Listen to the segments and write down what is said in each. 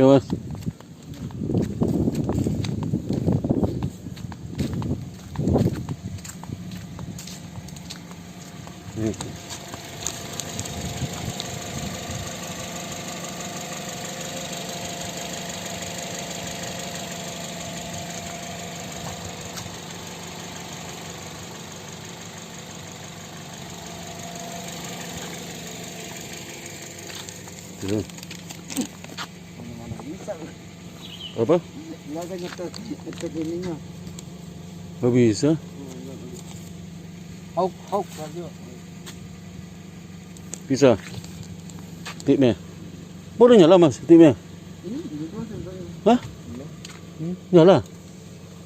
Mas. Tuh. Apa? Ngetek ininya. Nggak bisa. Hauk radio. Bisa. Tipnya. Baru nyala Mas, tipnya. Ini gitu sensornya. Hah? Nyala?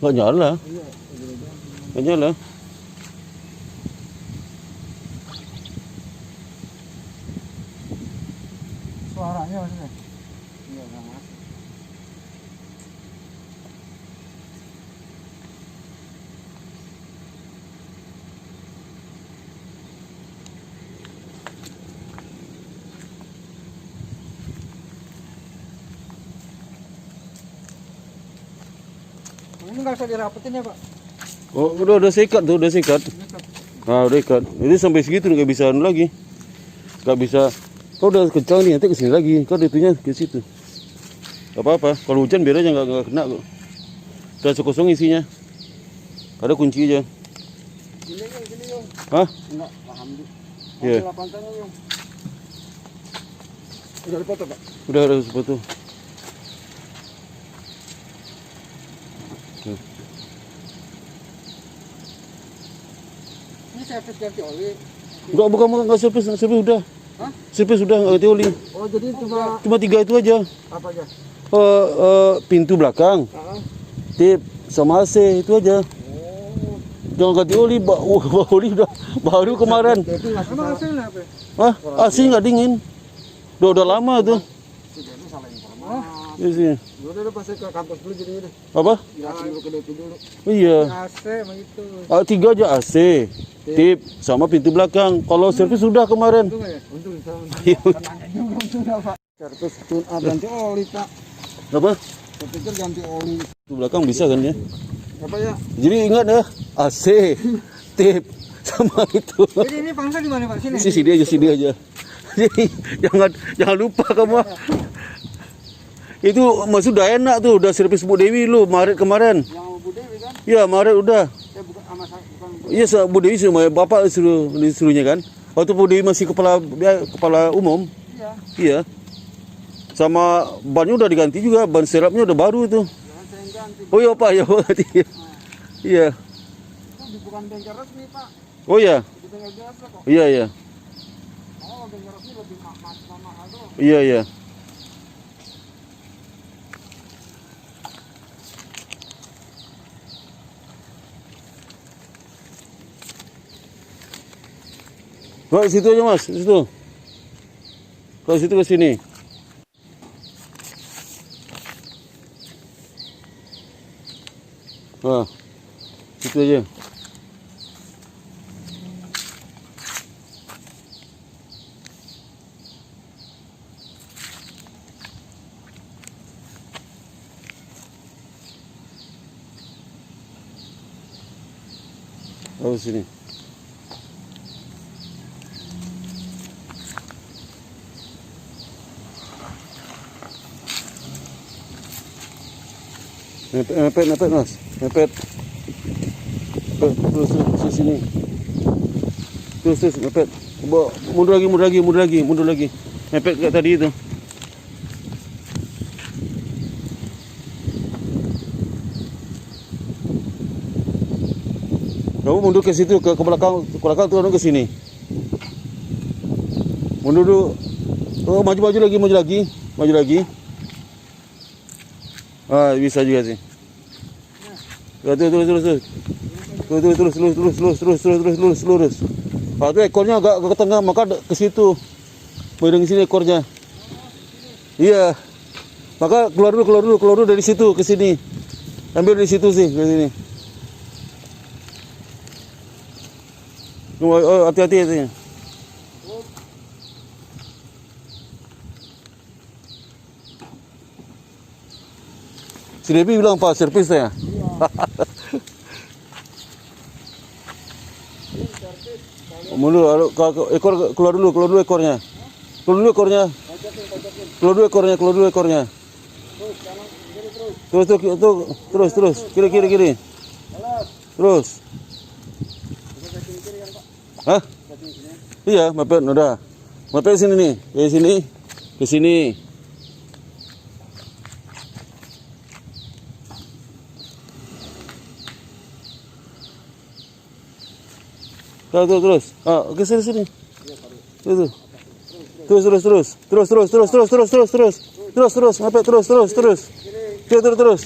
Nggak nyala. Iya, Nggak nyala. suaranya maksudnya. Iya, enggak masuk. Ini nggak usah dirapetin ya Pak? Oh, udah sikat tuh, udah sikat. Nah, udah ikat. Ini sampai segitu nggak bisa lagi. Nggak bisa. Kau udah kencang nih, nanti kesini lagi. Kau itunya ke situ. Gak apa-apa. Kalau hujan biar aja nggak kena kok. Udah kosong isinya. Ada kunci aja. Gini Yung. Hah? Enggak, paham tuh. Iya. Ambil pantangnya Yung. Udah dipotong Pak? Udah ada sepatu. Ini servis ganti oli. Enggak servis udah. Hah? Servis udah nggak ganti oli. Oh jadi Cuma 3 itu aja. apa aja? Pintu belakang, tip sama AC itu aja. Oh. Jangan ganti oli, oli udah baru kemarin. Emang hasilnya apa? Hah? AC nggak dingin. Udah lama tuh. Sudah itu salah informasi. Iya sih. Udah pasti ke kampus dulu jadi ini. Apa? Jelasin dulu ke DP dulu. Iya. AC emang itu. 3 aja AC, tip sama pintu belakang. Kalau servis sudah kemarin. Untung ya? Untung tenangnya juga untung Pak. Servis tune up ganti oli Pak. Apa? Saya pikir ganti oli. Pintu belakang bisa kan ya? Apa ya? Jadi ingat ya, AC, tip sama itu. Jadi ini pangsa di mana Pak? Sini. Sini aja. Jadi jangan lupa kamu. Itu sudah enak tuh, udah servis Bu Dewi lu Maret kemarin. Yang Bu Dewi kan? Iya, Maret udah. Ya bukan sama saya, bukan. Iya, Bu Dewi sama Bapak disuruhnya kan. Waktu Bu Dewi masih kepala umum. Iya. Iya. Sama bannya udah diganti juga, ban serapnya udah baru tuh. Jangan saya yang ganti. Oh iya Pak, ya Pak. Iya. Itu bukan bengkel resmi Pak. Oh iya. Itu bengkel biasa kok. Iya. Oh bengkel resmi lebih mahal doang. Iya. Ke situ aja Mas, situ. Ke situ ke sini. Nah, situ aja. Oh sini. Mepet Mas, mepet. Terus sini. Terus mepet. Mundur lagi. Mepet kayak tadi itu. Kamu mundur ke situ, ke belakang turun ke sini. Mundur dulu. Oh, maju lagi. Ah, bisa juga sih. Terus. Itu ekornya agak ke tengah, maka ke situ. Baring sini ekornya. Iya. Maka keluar dulu dari situ ke sini. Ambil dari situ sih, ke sini. Oh, hati-hati. Si Debbie bilang Pak servis ya. Mulu, ekor keluar dulu ekornya. Keluar dulu ekornya. Terus. Kiri. Terus. Hah? Iya, mepet udah. Mepet sini nih, ke sini. Terus. Oke sini. Terus. Mepet terus. Mepet terus. Mepet lagi terus.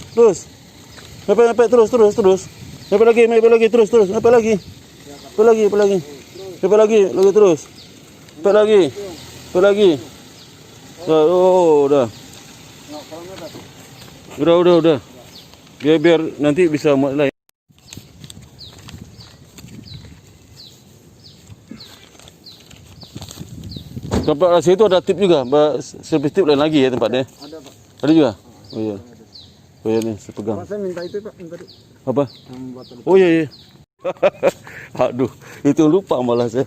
Mepet lagi terus. Mepet lagi. Udah. Udah. Biar nanti bisa mulai. Tempat situ ada tip juga, servis tip lain lagi ya tempatnya. Ada, Pak. Ada juga? Oh iya. Oh iya nih, saya pegang. Pak, saya minta itu, Pak, minta itu. Apa? Yang buat tadi. Oh iya. Aduh, itu lupa malah saya.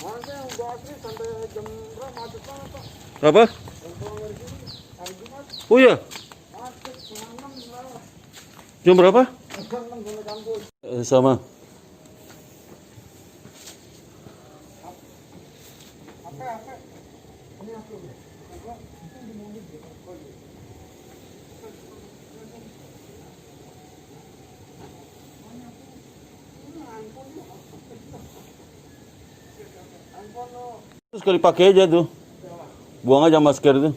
Mas, yang gua asli sampai jam berapa macet banget, Pak. Apa? Yang pulang dari sini, hari Jumat, Oh iya. macet, setengah 6 malah. Jam berapa? Setengah 6 sampai kampus. Sama. Apa? Ini aku. Terus sekali pakai aja tuh. Buang aja masker itu.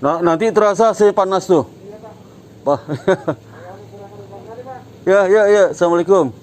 Nah, nanti terasa saya panas tuh. Pak. Ya. Assalamualaikum.